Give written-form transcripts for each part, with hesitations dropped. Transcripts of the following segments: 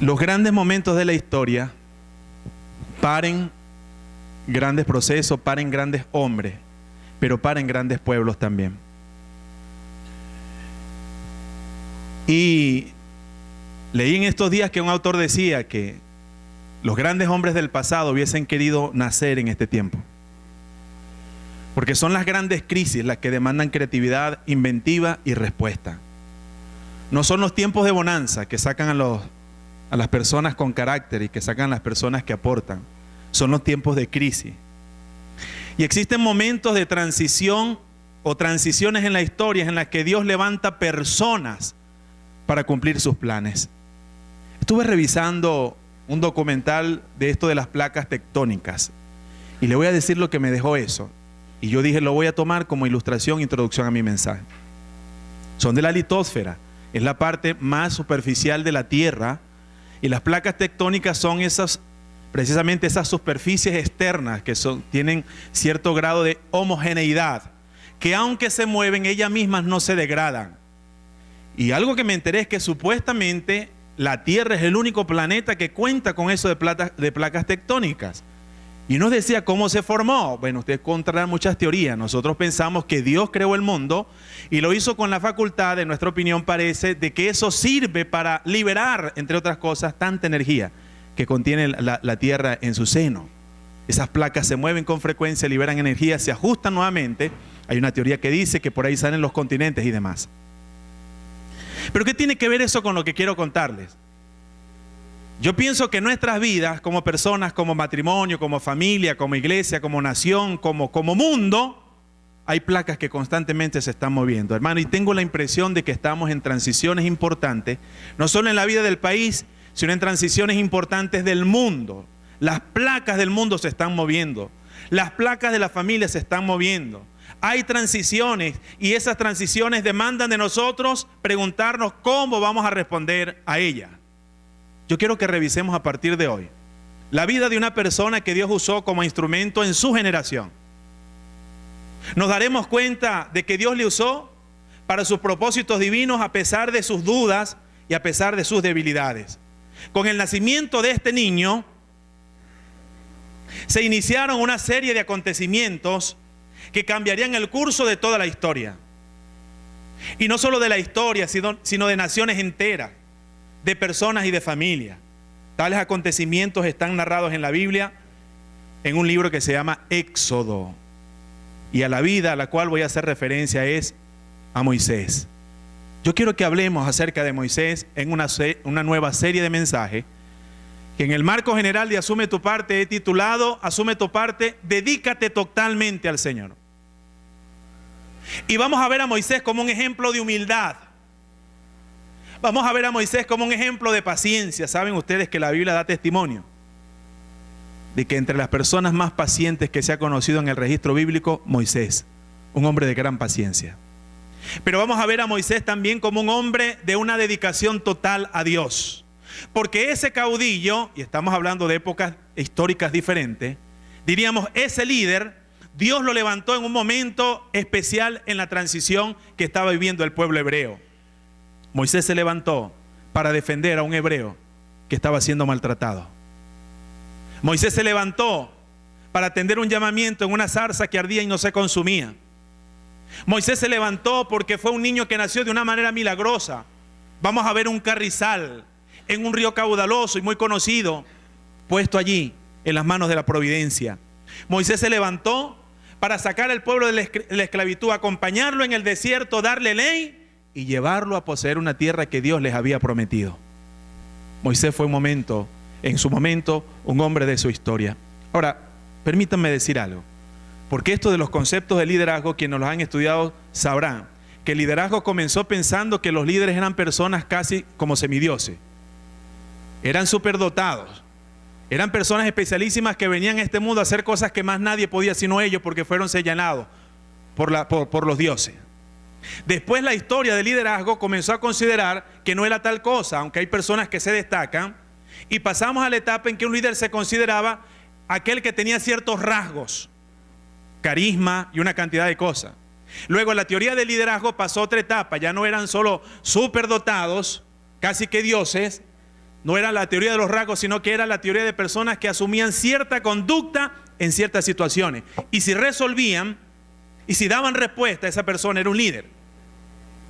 Los grandes momentos de la historia paren grandes procesos, paren grandes hombres, pero paren grandes pueblos también. Y leí en estos días que un autor decía que los grandes hombres del pasado hubiesen querido nacer en este tiempo. Porque son las grandes crisis las que demandan creatividad, inventiva y respuesta. No son los tiempos de bonanza que sacan a las personas con carácter y que sacan a las personas que aportan. Son los tiempos de crisis. Y existen momentos de transición o transiciones en la historia en las que Dios levanta personas para cumplir sus planes. Estuve revisando un documental de esto de las placas tectónicas y le voy a decir lo que me dejó eso. Y yo dije, lo voy a tomar como ilustración, introducción a mi mensaje. Son de la litosfera, es la parte más superficial de la Tierra, y las placas tectónicas son precisamente esas superficies externas que tienen cierto grado de homogeneidad, que aunque se mueven, ellas mismas no se degradan. Y algo que me enteré es que supuestamente la Tierra es el único planeta que cuenta con eso de placas tectónicas. Y nos decía cómo se formó. Bueno, ustedes encontrarán muchas teorías. Nosotros pensamos que Dios creó el mundo y lo hizo con la facultad, en nuestra opinión parece, de que eso sirve para liberar, entre otras cosas, tanta energía que contiene la Tierra en su seno. Esas placas se mueven con frecuencia, liberan energía, se ajustan nuevamente. Hay una teoría que dice que por ahí salen los continentes y demás. Pero ¿qué tiene que ver eso con lo que quiero contarles? Yo pienso que nuestras vidas como personas, como matrimonio, como familia, como iglesia, como nación, como mundo, hay placas que constantemente se están moviendo, hermano, y tengo la impresión de que estamos en transiciones importantes, no solo en la vida del país, sino en transiciones importantes del mundo. Las placas del mundo se están moviendo, las placas de la familia se están moviendo. Hay transiciones y esas transiciones demandan de nosotros preguntarnos cómo vamos a responder a ellas. Yo quiero que revisemos a partir de hoy la vida de una persona que Dios usó como instrumento en su generación. Nos daremos cuenta de que Dios le usó para sus propósitos divinos a pesar de sus dudas y a pesar de sus debilidades. Con el nacimiento de este niño se iniciaron una serie de acontecimientos que cambiarían el curso de toda la historia. Y no solo de la historia, sino de naciones enteras, de personas y de familias. Tales acontecimientos están narrados en la Biblia, en un libro que se llama Éxodo. Y a la vida a la cual voy a hacer referencia es a Moisés. Yo quiero que hablemos acerca de Moisés en una nueva serie de mensajes, que en el marco general de Asume tu parte he titulado Asume tu parte, dedícate totalmente al Señor. Y vamos a ver a Moisés como un ejemplo de humildad. Vamos a ver a Moisés como un ejemplo de paciencia. Saben ustedes que la Biblia da testimonio de que entre las personas más pacientes que se ha conocido en el registro bíblico, Moisés, un hombre de gran paciencia. Pero vamos a ver a Moisés también como un hombre de una dedicación total a Dios. Porque ese caudillo, y estamos hablando de épocas históricas diferentes, diríamos ese líder, Dios lo levantó en un momento especial en la transición que estaba viviendo el pueblo hebreo. Moisés se levantó para defender a un hebreo que estaba siendo maltratado. Moisés se levantó para atender un llamamiento en una zarza que ardía y no se consumía. Moisés se levantó porque fue un niño que nació de una manera milagrosa. Vamos a ver un carrizal en un río caudaloso y muy conocido, puesto allí en las manos de la providencia. Moisés se levantó para sacar al pueblo de la esclavitud, acompañarlo en el desierto, darle ley y llevarlo a poseer una tierra que Dios les había prometido. Moisés fue en su momento, un hombre de su historia. Ahora, permítanme decir algo, porque esto de los conceptos de liderazgo, quienes los han estudiado sabrán que el liderazgo comenzó pensando que los líderes eran personas casi como semidioses. Eran superdotados, eran personas especialísimas que venían a este mundo a hacer cosas que más nadie podía sino ellos, porque fueron señalados por los dioses. Después la historia del liderazgo comenzó a considerar que no era tal cosa, aunque hay personas que se destacan, y pasamos a la etapa en que un líder se consideraba aquel que tenía ciertos rasgos, carisma y una cantidad de cosas. Luego la teoría del liderazgo pasó a otra etapa, ya no eran solo superdotados, casi que dioses, No era la teoría de los rasgos, sino que era la teoría de personas que asumían cierta conducta en ciertas situaciones. Y si resolvían, y si daban respuesta, esa persona era un líder.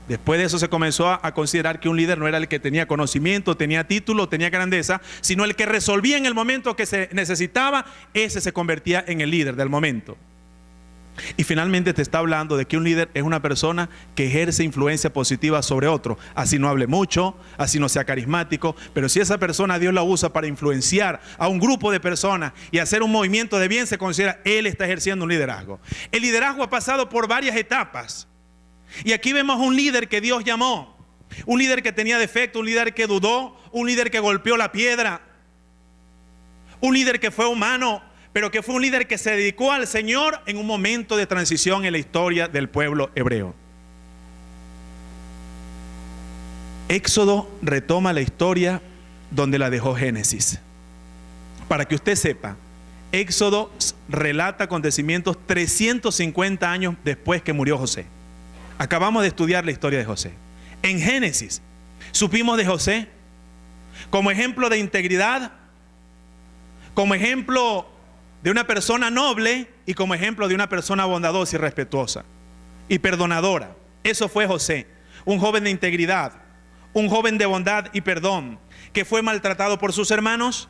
Después de eso se comenzó a considerar que un líder no era el que tenía conocimiento, tenía título, tenía grandeza, sino el que resolvía en el momento que se necesitaba. Ese se convertía en el líder del momento. Y finalmente te está hablando de que un líder es una persona que ejerce influencia positiva sobre otro. Así no hable mucho, así no sea carismático, pero si esa persona Dios la usa para influenciar a un grupo de personas y hacer un movimiento de bien, se considera él está ejerciendo un liderazgo. El liderazgo ha pasado por varias etapas. Y aquí vemos un líder que Dios llamó, un líder que tenía defecto, un líder que dudó, un líder que golpeó la piedra, un líder que fue humano, pero que fue un líder que se dedicó al Señor en un momento de transición en la historia del pueblo hebreo. Éxodo retoma la historia donde la dejó Génesis. Para que usted sepa, Éxodo relata acontecimientos 350 años después que murió José. Acabamos de estudiar la historia de José. En Génesis supimos de José como ejemplo de integridad, como ejemplo de una persona noble y como ejemplo de una persona bondadosa y respetuosa y perdonadora. Eso fue José, un joven de integridad, un joven de bondad y perdón, que fue maltratado por sus hermanos,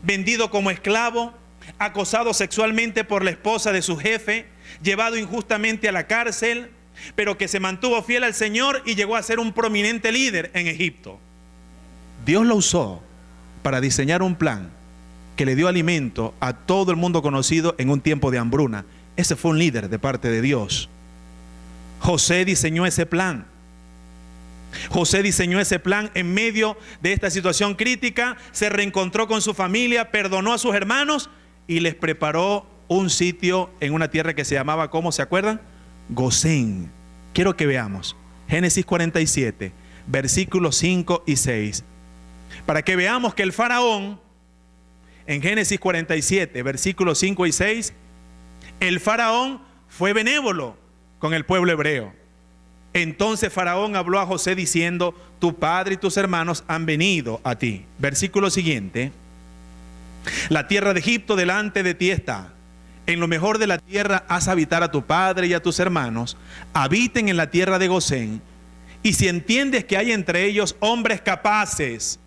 vendido como esclavo, acosado sexualmente por la esposa de su jefe, llevado injustamente a la cárcel, pero que se mantuvo fiel al Señor y llegó a ser un prominente líder en Egipto. Dios lo usó para diseñar un plan que le dio alimento a todo el mundo conocido en un tiempo de hambruna. Ese fue un líder de parte de Dios. José diseñó ese plan. José diseñó ese plan en medio de esta situación crítica, se reencontró con su familia, perdonó a sus hermanos y les preparó un sitio en una tierra que se llamaba, ¿cómo se acuerdan? Gosén. Quiero que veamos Génesis 47, versículos 5 y 6, para que veamos que el faraón, en Génesis 47, versículos 5 y 6, el faraón fue benévolo con el pueblo hebreo. Entonces Faraón habló a José diciendo: tu padre y tus hermanos han venido a ti. Versículo siguiente: la tierra de Egipto delante de ti está. En lo mejor de la tierra haz habitar a tu padre y a tus hermanos, habiten en la tierra de Gosén, y si entiendes que hay entre ellos hombres capaces,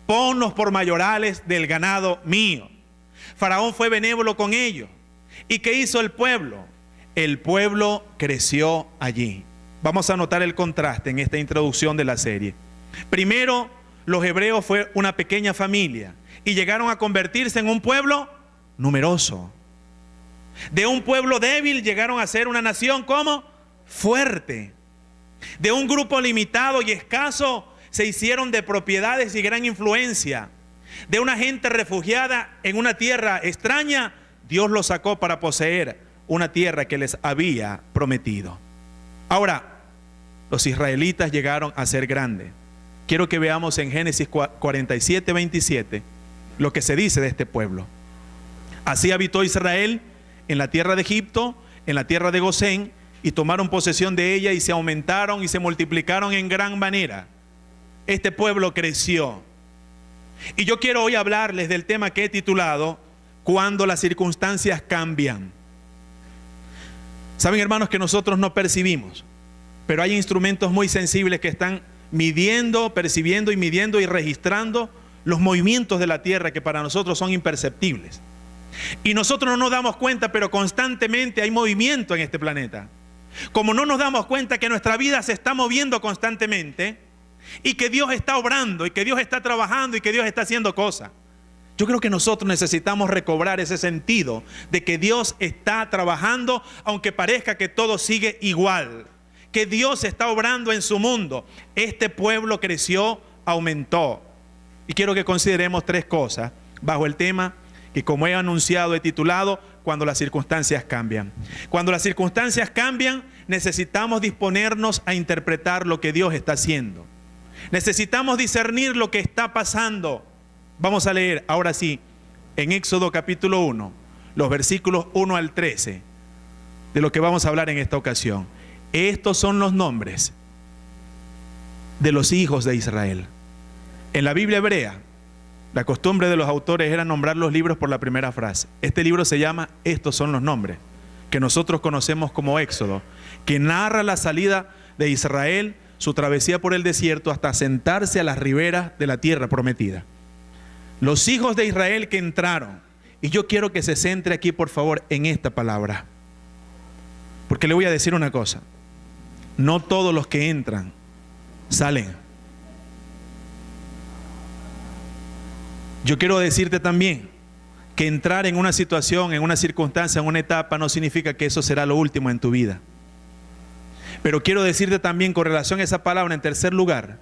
ponlos por mayorales del ganado mío. Faraón fue benévolo con ellos. ¿Y qué hizo el pueblo? El pueblo creció allí. Vamos a notar el contraste en esta introducción de la serie. Primero, los hebreos fue una pequeña familia y llegaron a convertirse en un pueblo numeroso. De un pueblo débil llegaron a ser una nación como fuerte. De un grupo limitado y escaso se hicieron de propiedades y gran influencia. De una gente refugiada en una tierra extraña, Dios los sacó para poseer una tierra que les había prometido. Ahora, los israelitas llegaron a ser grandes. Quiero que veamos en Génesis 47, 27 lo que se dice de este pueblo. Así habitó Israel en la tierra de Egipto, en la tierra de Gosén, y tomaron posesión de ella y se aumentaron y se multiplicaron en gran manera. Este pueblo creció. Y yo quiero hoy hablarles del tema que he titulado Cuando las circunstancias cambian. Saben, hermanos, que nosotros no percibimos, pero hay instrumentos muy sensibles que están midiendo, percibiendo y midiendo y registrando los movimientos de la tierra que para nosotros son imperceptibles. Y nosotros no nos damos cuenta, pero constantemente hay movimiento en este planeta. Como no nos damos cuenta que nuestra vida se está moviendo constantemente y que Dios está obrando y que Dios está trabajando y que Dios está haciendo cosas. Yo creo que nosotros necesitamos recobrar ese sentido de que Dios está trabajando aunque parezca que todo sigue igual. Que Dios está obrando en su mundo. Este pueblo creció, aumentó. Y quiero que consideremos tres cosas bajo el tema que, como he anunciado, he titulado Cuando las circunstancias cambian. Cuando las circunstancias cambian, necesitamos disponernos a interpretar lo que Dios está haciendo. Necesitamos discernir lo que está pasando. Vamos a leer ahora sí en Éxodo capítulo 1, los versículos 1 al 13, de lo que vamos a hablar en esta ocasión. Estos son los nombres de los hijos de Israel. En la Biblia hebrea La costumbre de los autores era nombrar los libros por la primera frase. Este libro se llama Estos son los nombres, que nosotros conocemos como Éxodo, que narra la salida de Israel, su travesía por el desierto hasta sentarse a las riberas de la tierra prometida. Los hijos de Israel que entraron, y yo quiero que se centre aquí por favor en esta palabra, porque le voy a decir una cosa: no todos los que entran salen. Yo quiero decirte también que entrar en una situación, en una circunstancia, en una etapa, no significa que eso será lo último en tu vida. Pero quiero decirte también con relación a esa palabra, en tercer lugar,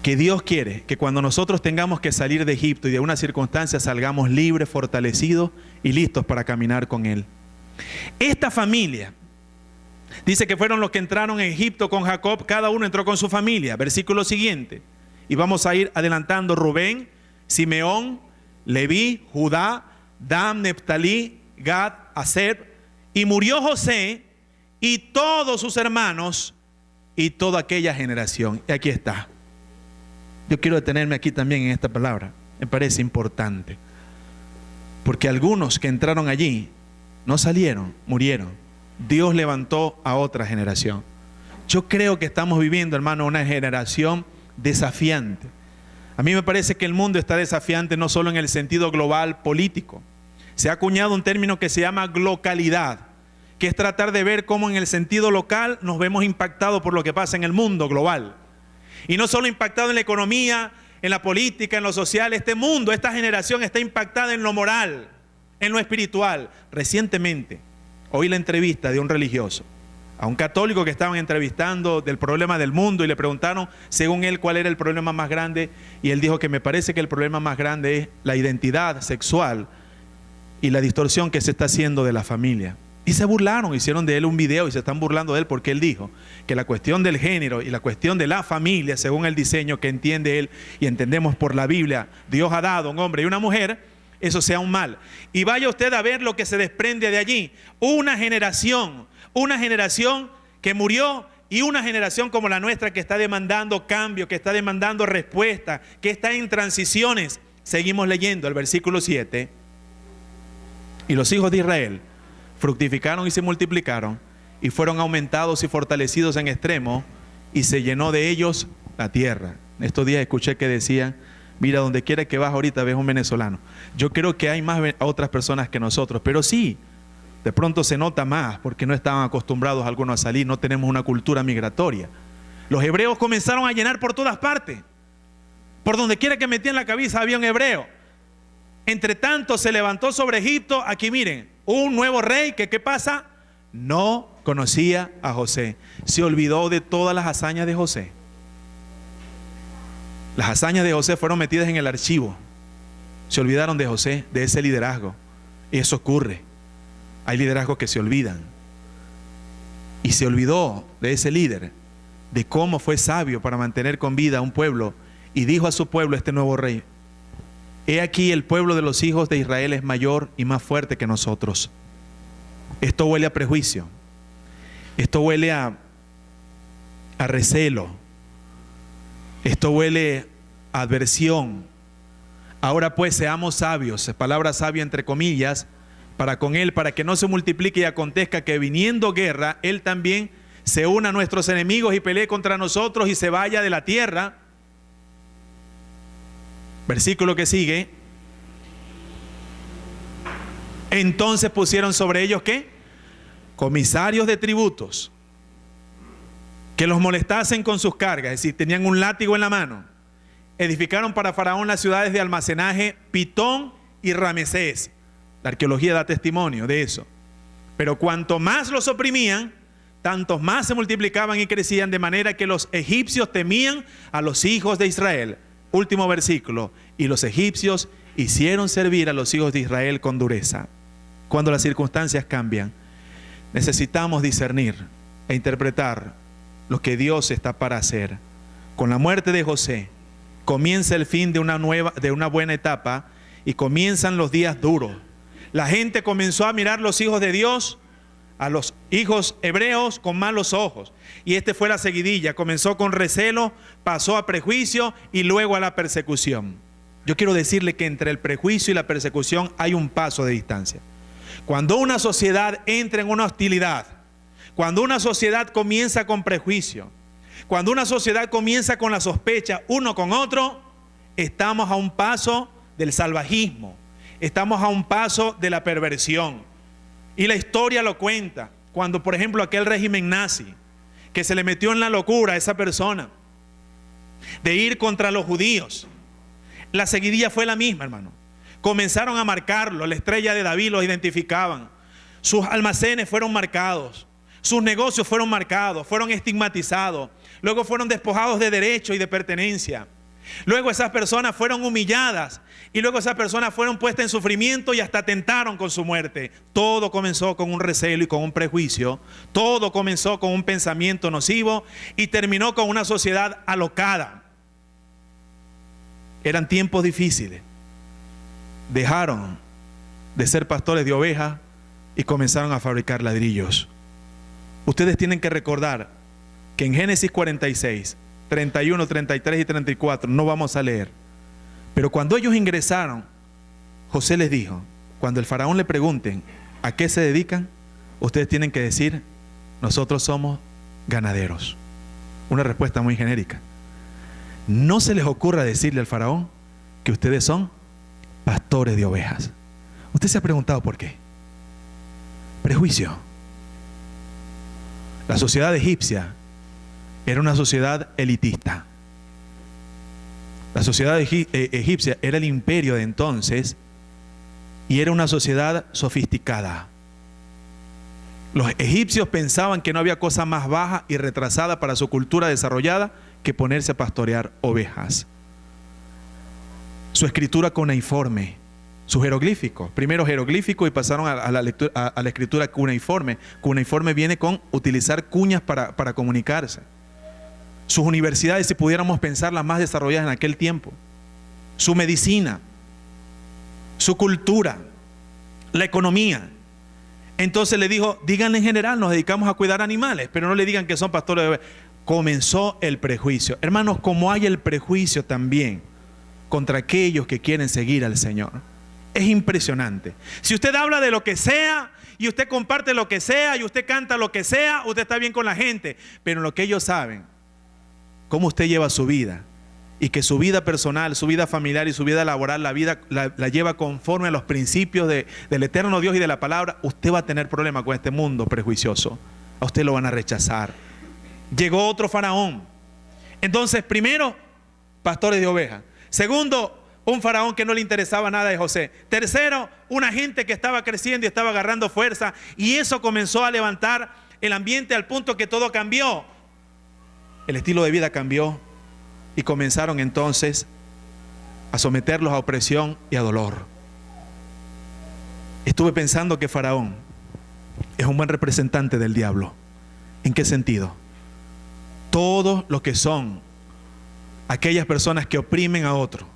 que Dios quiere que cuando nosotros tengamos que salir de Egipto y de una circunstancia, salgamos libres, fortalecidos y listos para caminar con Él. Esta familia, dice que fueron los que entraron en Egipto con Jacob, cada uno entró con su familia. Versículo siguiente, y vamos a ir adelantando: Rubén, Simeón, Leví, Judá, Dan, Neftalí, Gad, Aser. Y murió José y todos sus hermanos y toda aquella generación. Y aquí está. Yo quiero detenerme aquí también en esta palabra. Me parece importante. Porque algunos que entraron allí no salieron, murieron. Dios levantó a otra generación. Yo creo que estamos viviendo, hermano, una generación desafiante. A mí me parece que el mundo está desafiante no solo en el sentido global político. Se ha acuñado un término que se llama glocalidad, que es tratar de ver cómo en el sentido local nos vemos impactados por lo que pasa en el mundo global. Y no solo impactado en la economía, en la política, en lo social. Este mundo, esta generación está impactada en lo moral, en lo espiritual. Recientemente oí la entrevista de un religioso a un católico que estaban entrevistando del problema del mundo y le preguntaron, según él, cuál era el problema más grande, y él dijo que me parece que el problema más grande es la identidad sexual y la distorsión que se está haciendo de la familia. Y se burlaron, hicieron de él un video y se están burlando de él porque él dijo que la cuestión del género y la cuestión de la familia, según el diseño que entiende él y entendemos por la Biblia, Dios ha dado a un hombre y una mujer, eso sea un mal. Y vaya usted a ver lo que se desprende de allí. Una generación que murió y una generación como la nuestra que está demandando cambio, que está demandando respuesta, que está en transiciones. Seguimos leyendo el versículo 7. Y los hijos de Israel fructificaron y se multiplicaron y fueron aumentados y fortalecidos en extremo y se llenó de ellos la tierra. En estos días escuché que decían, mira, donde quiera que vas ahorita ves un venezolano. Yo creo que hay más otras personas que nosotros, pero sí, de pronto se nota más porque no estaban acostumbrados algunos a salir, no tenemos una cultura migratoria. Los hebreos comenzaron a llenar por todas partes. Por donde quiera que metían la cabeza había un hebreo. Entre tanto se levantó sobre Egipto, aquí miren, un nuevo rey que ¿qué pasa? No conocía a José. Se olvidó de todas las hazañas de José. Las hazañas de José fueron metidas en el archivo. Se olvidaron de José, de ese liderazgo. Y eso ocurre. Hay liderazgos que se olvidan. Y se olvidó de ese líder, de cómo fue sabio para mantener con vida a un pueblo. Y dijo a su pueblo, este nuevo rey: he aquí, el pueblo de los hijos de Israel es mayor y más fuerte que nosotros. Esto huele a prejuicio. Esto huele a recelo. Esto huele a adversión. Ahora pues seamos sabios, palabra sabia entre comillas, para con él, para que no se multiplique y acontezca que viniendo guerra, él también se una a nuestros enemigos y pelee contra nosotros y se vaya de la tierra. Versículo que sigue. Entonces pusieron sobre ellos ¿qué? Comisarios de tributos, que los molestasen con sus cargas, es decir, tenían un látigo en la mano. Edificaron para Faraón las ciudades de almacenaje Pitón y Ramesés. La arqueología da testimonio de eso. Pero cuanto más los oprimían, tantos más se multiplicaban y crecían, de manera que los egipcios temían a los hijos de Israel. Último versículo. Y los egipcios hicieron servir a los hijos de Israel con dureza. Cuando las circunstancias cambian, necesitamos discernir e interpretar lo que Dios está para hacer. Con la muerte de José comienza el fin de una buena etapa y comienzan los días duros. La gente comenzó a mirar los hijos de Dios a los hijos hebreos con malos ojos. Y este fue la seguidilla. Comenzó con recelo, pasó a prejuicio y luego a la persecución. Yo quiero decirle que entre el prejuicio y la persecución hay un paso de distancia. Cuando una sociedad entra en una hostilidad, cuando una sociedad comienza con prejuicio, cuando una sociedad comienza con la sospecha uno con otro, estamos a un paso del salvajismo, estamos a un paso de la perversión. Y la historia lo cuenta, cuando por ejemplo aquel régimen nazi, que se le metió en la locura a esa persona, de ir contra los judíos, la seguidilla fue la misma, hermano. Comenzaron a marcarlo, la estrella de David los identificaban, sus almacenes fueron marcados, sus negocios fueron marcados, fueron estigmatizados, luego fueron despojados de derecho y de pertenencia. Luego esas personas fueron humilladas y luego esas personas fueron puestas en sufrimiento y hasta tentaron con su muerte. Todo comenzó con un recelo y con un prejuicio. Todo comenzó con un pensamiento nocivo y terminó con una sociedad alocada. Eran tiempos difíciles. Dejaron de ser pastores de ovejas y comenzaron a fabricar ladrillos. Ustedes tienen que recordar que en Génesis 46, 31, 33 y 34, no vamos a leer. Pero cuando ellos ingresaron, José les dijo, cuando el faraón le pregunten a qué se dedican, ustedes tienen que decir, nosotros somos ganaderos. Una respuesta muy genérica. No se les ocurra decirle al faraón que ustedes son pastores de ovejas. Usted se ha preguntado por qué. Prejuicio. La sociedad egipcia era una sociedad elitista. La sociedad egipcia era el imperio de entonces y era una sociedad sofisticada. Los egipcios pensaban que no había cosa más baja y retrasada para su cultura desarrollada que ponerse a pastorear ovejas. Su escritura cuneiforme, sus jeroglíficos, primero jeroglífico y pasaron a la escritura cuneiforme. Cuneiforme viene con utilizar cuñas para comunicarse. Sus universidades, si pudiéramos pensar, las más desarrolladas en aquel tiempo. Su medicina, su cultura, la economía. Entonces le dijo, díganle en general, nos dedicamos a cuidar animales, pero no le digan que son pastores de ovejas. Comenzó el prejuicio. Hermanos, como hay el prejuicio también contra aquellos que quieren seguir al Señor. Es impresionante. Si usted habla de lo que sea y usted comparte lo que sea y usted canta lo que sea, usted está bien con la gente. Pero en lo que ellos saben, cómo usted lleva su vida y que su vida personal, su vida familiar y su vida laboral, la lleva conforme a los principios del eterno Dios y de la palabra, usted va a tener problemas con este mundo prejuicioso. A usted lo van a rechazar. Llegó otro faraón. Entonces, primero, pastores de ovejas. Segundo, un faraón que no le interesaba nada de José. Tercero, una gente que estaba creciendo y estaba agarrando fuerza. Y eso comenzó a levantar el ambiente al punto que todo cambió. El estilo de vida cambió y comenzaron entonces a someterlos a opresión y a dolor. Estuve pensando que Faraón es un buen representante del diablo. ¿En qué sentido? Todos los que son aquellas personas que oprimen a otro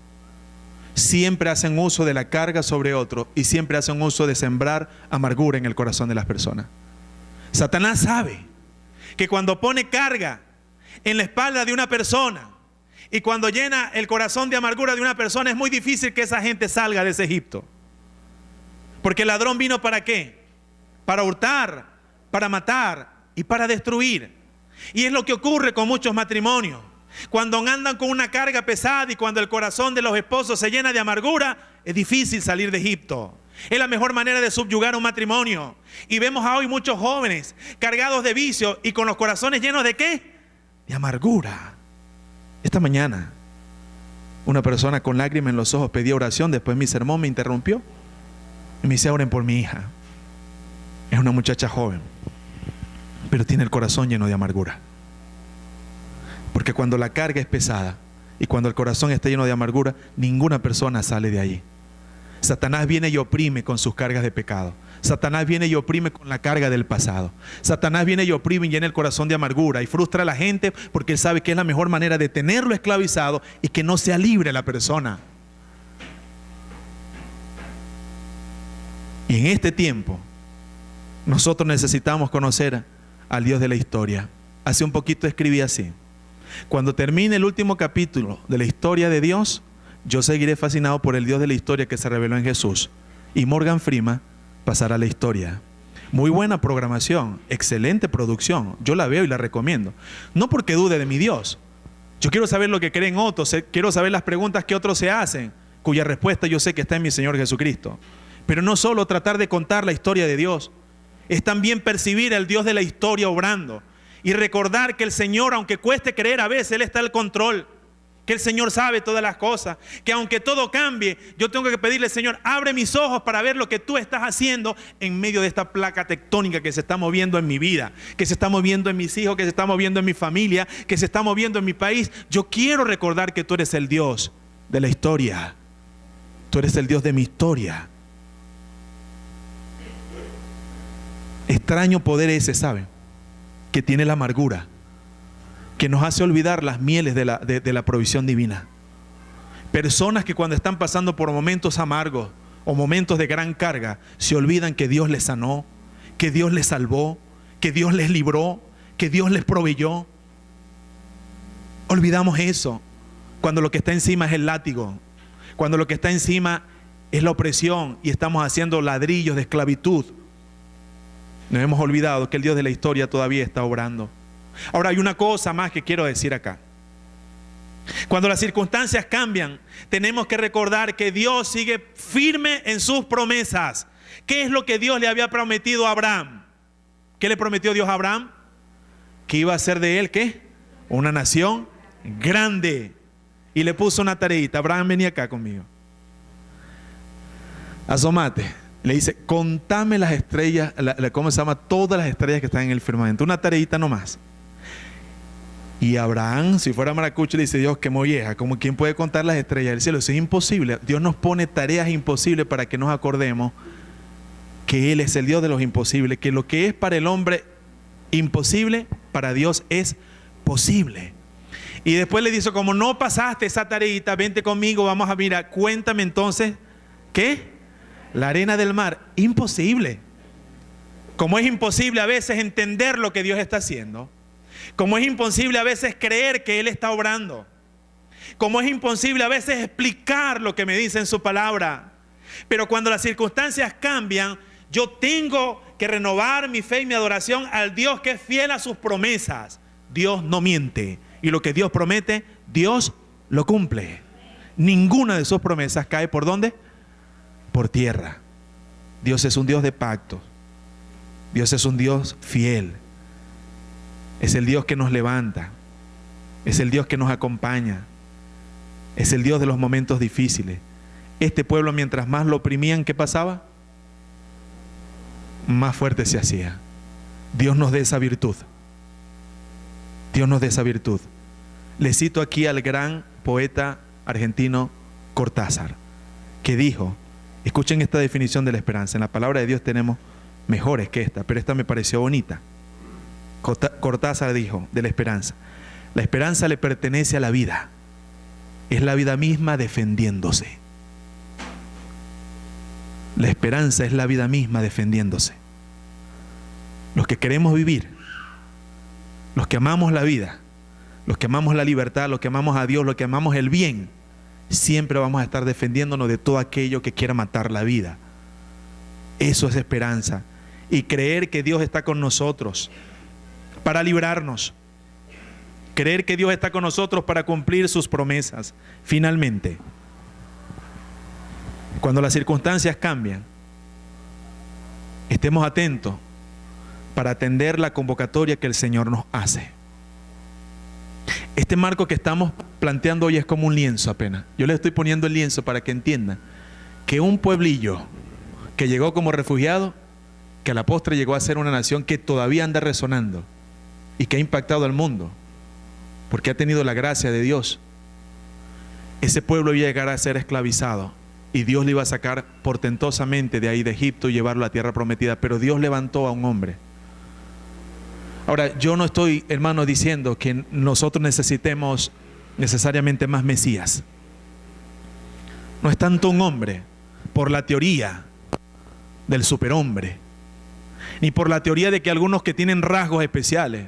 siempre hacen uso de la carga sobre otro y siempre hacen uso de sembrar amargura en el corazón de las personas. Satanás sabe que cuando pone carga en la espalda de una persona y cuando llena el corazón de amargura de una persona, es muy difícil que esa gente salga de ese Egipto. Porque el ladrón vino ¿para qué? Para hurtar, para matar y para destruir. Y es lo que ocurre con muchos matrimonios. Cuando andan con una carga pesada y cuando el corazón de los esposos se llena de amargura, es difícil salir de Egipto. Es la mejor manera de subyugar un matrimonio. Y vemos a hoy muchos jóvenes cargados de vicio y con los corazones llenos ¿de qué? De amargura. Esta mañana una persona con lágrimas en los ojos pedía oración. Después mi sermón me interrumpió y me dice: oren por mi hija. Es una muchacha joven, pero tiene el corazón lleno de amargura. Porque cuando la carga es pesada y cuando el corazón está lleno de amargura, ninguna persona sale de allí. Satanás viene y oprime con sus cargas de pecado. Satanás viene y oprime con la carga del pasado. Satanás viene y oprime y llena el corazón de amargura y frustra a la gente porque él sabe que es la mejor manera de tenerlo esclavizado y que no sea libre la persona. Y en este tiempo Nosotros necesitamos conocer al Dios de la historia. Hace un poquito escribí así: cuando termine el último capítulo de la historia de Dios, yo seguiré fascinado por el Dios de la historia que se reveló en Jesús. Y Morgan Freeman pasará a la historia. Muy buena programación, excelente producción. Yo la veo y la recomiendo. No porque dude de mi Dios. Yo quiero saber lo que creen otros, quiero saber las preguntas que otros se hacen, cuya respuesta yo sé que está en mi Señor Jesucristo. Pero no solo tratar de contar la historia de Dios, es también percibir al Dios de la historia obrando y recordar que el Señor, aunque cueste creer a veces, Él está al control, que el Señor sabe todas las cosas, que aunque todo cambie, yo tengo que pedirle: Señor, abre mis ojos para ver lo que tú estás haciendo en medio de esta placa tectónica que se está moviendo en mi vida, que se está moviendo en mis hijos, que se está moviendo en mi familia, que se está moviendo en mi país. Yo quiero recordar que tú eres el Dios de la historia. Tú eres el Dios de mi historia. Extraño poder ese, ¿saben? Que tiene la amargura, que nos hace olvidar las mieles de la provisión divina. Personas que cuando están pasando por momentos amargos o momentos de gran carga, se olvidan que Dios les sanó, que Dios les salvó, que Dios les libró, que Dios les proveyó. Olvidamos eso cuando lo que está encima es el látigo, cuando lo que está encima es la opresión y estamos haciendo ladrillos de esclavitud. Nos hemos olvidado que el Dios de la historia todavía está obrando. Ahora hay una cosa más que quiero decir acá. Cuando las circunstancias cambian, tenemos que recordar que Dios sigue firme en sus promesas. ¿Qué es lo que Dios le había prometido a Abraham? ¿Qué le prometió Dios a Abraham? Que iba a hacer de él, ¿qué? Una nación grande. Y le puso una tareita. Abraham, venía acá conmigo. Asómate. Le dice: contame las estrellas, ¿cómo se llama? Todas las estrellas que están en el firmamento. Una tareita nomás. Y Abraham, si fuera maracucho, le dice: Dios, qué molleja, como quien puede contar las estrellas del cielo. Eso es imposible. Dios nos pone tareas imposibles para que nos acordemos que Él es el Dios de los imposibles, que lo que es para el hombre imposible, para Dios es posible. Y después le dice: como no pasaste esa tareita, vente conmigo, vamos a mirar, cuéntame entonces, ¿qué? La arena del mar. Imposible. Como es imposible a veces entender lo que Dios está haciendo, como es imposible a veces creer que Él está obrando, como es imposible a veces explicar lo que me dice en su palabra. Pero cuando las circunstancias cambian, yo tengo que renovar mi fe y mi adoración al Dios que es fiel a sus promesas. Dios no miente, y lo que Dios promete, Dios lo cumple. Ninguna de sus promesas cae ¿por dónde? Por tierra. Dios es un Dios de pactos. Dios es un Dios fiel. Es el Dios que nos levanta. Es el Dios que nos acompaña. Es el Dios de los momentos difíciles. Este pueblo, mientras más lo oprimían, ¿qué pasaba? Más fuerte se hacía. Dios nos dé esa virtud. Dios nos dé esa virtud. Le cito aquí al gran poeta argentino Cortázar, que dijo, escuchen esta definición de la esperanza. En la palabra de Dios tenemos mejores que esta, pero esta me pareció bonita. Cortázar dijo de la esperanza le pertenece a la vida. Es la vida misma defendiéndose. La esperanza es la vida misma defendiéndose. Los que queremos vivir, los que amamos la vida, los que amamos la libertad, los que amamos a Dios, los que amamos el bien, siempre vamos a estar defendiéndonos de todo aquello que quiera matar la vida. Eso es esperanza. Y creer que Dios está con nosotros para librarnos. Creer que Dios está con nosotros para cumplir sus promesas. Finalmente, cuando las circunstancias cambian, estemos atentos para atender la convocatoria que el Señor nos hace. Este marco que estamos planteando hoy es como un lienzo apenas. Yo le estoy poniendo el lienzo para que entiendan que un pueblillo que llegó como refugiado, que a la postre llegó a ser una nación que todavía anda resonando y que ha impactado al mundo, porque ha tenido la gracia de Dios. Ese pueblo iba a llegar a ser esclavizado y Dios le iba a sacar portentosamente de ahí de Egipto y llevarlo a la tierra prometida, pero Dios levantó a un hombre. Ahora, yo no estoy, hermano, diciendo que nosotros necesitemos necesariamente más Mesías. No es tanto un hombre por la teoría del superhombre, ni por la teoría de que algunos que tienen rasgos especiales,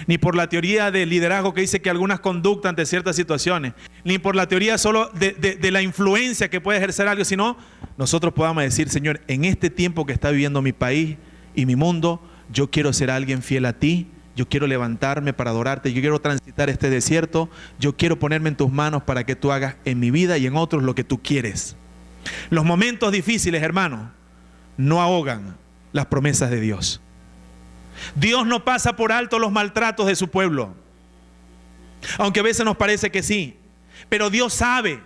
ni por la teoría del liderazgo que dice que algunas conductas ante ciertas situaciones, ni por la teoría solo de la influencia que puede ejercer algo, sino nosotros podamos decir: Señor, en este tiempo que está viviendo mi país y mi mundo, yo quiero ser alguien fiel a ti, yo quiero levantarme para adorarte, yo quiero transitar este desierto, yo quiero ponerme en tus manos para que tú hagas en mi vida y en otros lo que tú quieres. Los momentos difíciles, hermano, no ahogan las promesas de Dios. Dios no pasa por alto los maltratos de su pueblo, aunque a veces nos parece que sí, pero Dios sabe.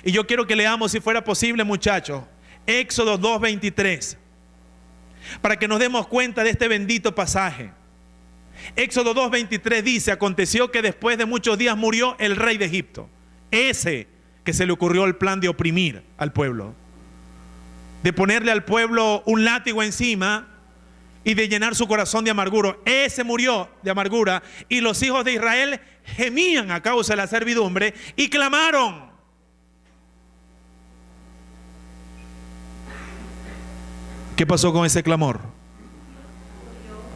Y yo quiero que leamos, si fuera posible, muchachos, Éxodo 2:23, para que nos demos cuenta de este bendito pasaje. Éxodo 2:23 dice: aconteció que después de muchos días murió el rey de Egipto, ese que se le ocurrió el plan de oprimir al pueblo, de ponerle al pueblo un látigo encima y de llenar su corazón de amargura. Ese murió de amargura, y los hijos de Israel gemían a causa de la servidumbre y clamaron. ¿Qué pasó con ese clamor?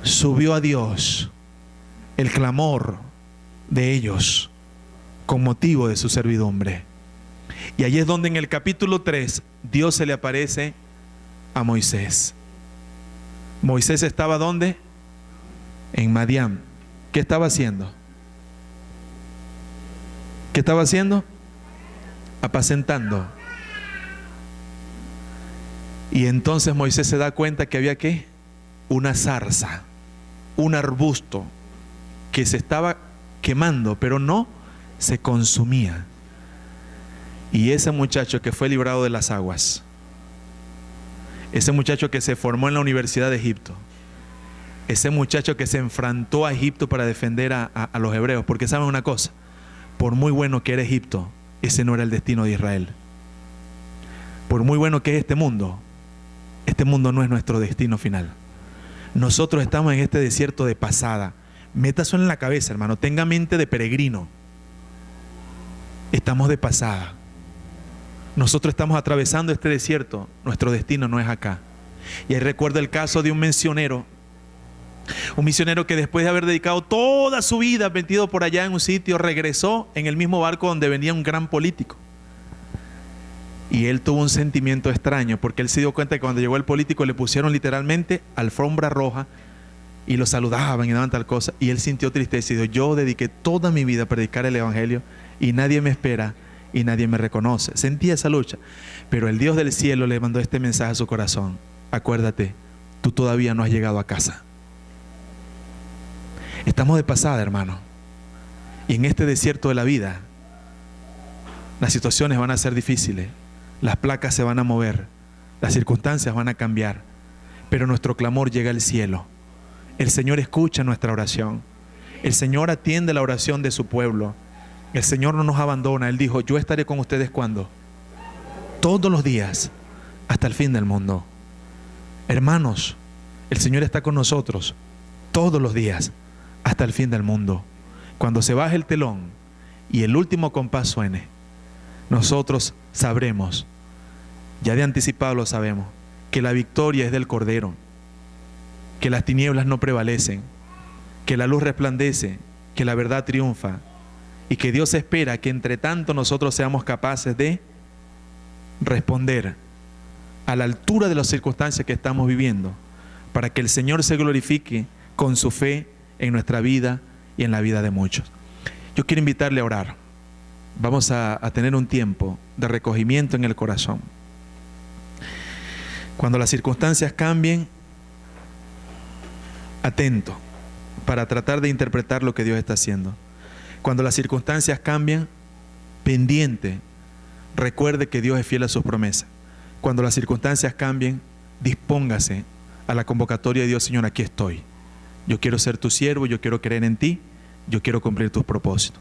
Subió a Dios el clamor de ellos con motivo de su servidumbre. Y allí es donde en el capítulo 3 Dios se le aparece a Moisés. Moisés estaba ¿dónde? En Madián. ¿Qué estaba haciendo? ¿Qué estaba haciendo? Apacentando. Y entonces Moisés se da cuenta que había ¿qué? Una zarza, un arbusto que se estaba quemando, pero no se consumía. Y ese muchacho que fue librado de las aguas, ese muchacho que se formó en la Universidad de Egipto, ese muchacho que se enfrentó a Egipto para defender a los hebreos, porque saben una cosa, por muy bueno que era Egipto, ese no era el destino de Israel. Por muy bueno que es este mundo no es nuestro destino final. Nosotros estamos en este desierto de pasada. Métaselo en la cabeza, hermano, tenga mente de peregrino. Estamos de pasada. Nosotros estamos atravesando este desierto, nuestro destino no es acá. Y ahí recuerdo el caso de un misionero que después de haber dedicado toda su vida metido por allá en un sitio, regresó en el mismo barco donde venía un gran político. Y él tuvo un sentimiento extraño, porque él se dio cuenta que cuando llegó el político le pusieron literalmente alfombra roja y lo saludaban y daban tal cosa, y él sintió tristeza y dijo: yo dediqué toda mi vida a predicar el evangelio y nadie me espera y nadie me reconoce. Sentía esa lucha, pero el Dios del cielo le mandó este mensaje a su corazón: acuérdate, tú todavía no has llegado a casa. Estamos de pasada, hermano, y en este desierto de la vida las situaciones van a ser difíciles, las placas se van a mover, las circunstancias van a cambiar, pero nuestro clamor llega al cielo. El Señor escucha nuestra oración, el Señor atiende la oración de su pueblo. El Señor no nos abandona. Él dijo: yo estaré con ustedes ¿cuándo? Todos los días, hasta el fin del mundo. Hermanos, el Señor está con nosotros todos los días, hasta el fin del mundo. Cuando se baje el telón y el último compás suene, nosotros sabremos, ya de anticipado lo sabemos, que la victoria es del Cordero, que las tinieblas no prevalecen, que la luz resplandece, que la verdad triunfa, y que Dios espera que entre tanto nosotros seamos capaces de responder a la altura de las circunstancias que estamos viviendo, para que el Señor se glorifique con su fe en nuestra vida y en la vida de muchos. Yo quiero invitarle a orar. Vamos a tener un tiempo de recogimiento en el corazón. Cuando las circunstancias cambien, atento para tratar de interpretar lo que Dios está haciendo. Cuando las circunstancias cambian, pendiente, recuerde que Dios es fiel a sus promesas. Cuando las circunstancias cambien, dispóngase a la convocatoria de Dios: Señor, aquí estoy. Yo quiero ser tu siervo, yo quiero creer en ti, yo quiero cumplir tus propósitos.